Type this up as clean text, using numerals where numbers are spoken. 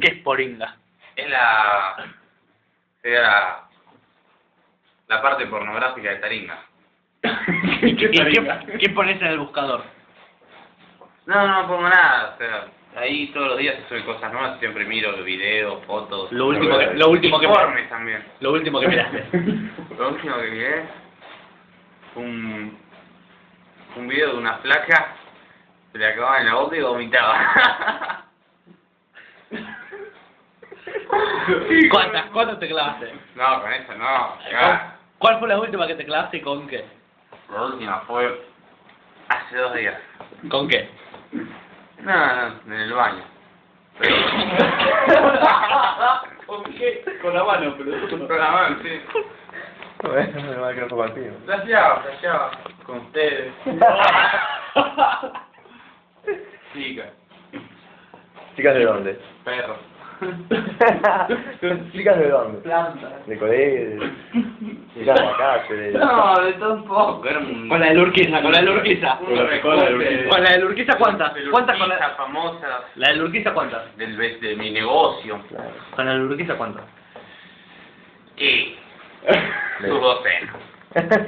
¿Qué es poringa? Es sería la parte pornográfica de Taringa. ¿Qué pones en el buscador? No pongo nada, o sea, ahí todos los días se suben cosas nuevas, siempre miro videos, fotos. Lo último que informes también. Lo último que miraste. Lo último que miré un video de una flaca que le acababa en la boca y vomitaba. ¿Cuántas te clavaste? No, con eso no. Ya. ¿Cuál fue la última que te clavaste y con qué? La última fue hace 2 días. ¿Con qué? No, en el baño. ¿Con qué? Con la mano, pero... Con la mano, sí. Bueno, no va a quedar compartido. Flasheaba con ustedes. Chica, ¿Chicas de dónde? perro. ¿Chicas de dónde? Planta. De colegio, chicas de la calle. No, de todo un poco. Era un... Con la de Lurquiza, con la de Lurquiza. un recorte. Con la de Lurquiza, ¿cuántas? ¿Cuántas con Lurquiza la... famosa La de Lurquiza, ¿cuántas? de mi negocio. Claro. Con la de Lurquiza, ¿cuántas? Y sus 2 cenas.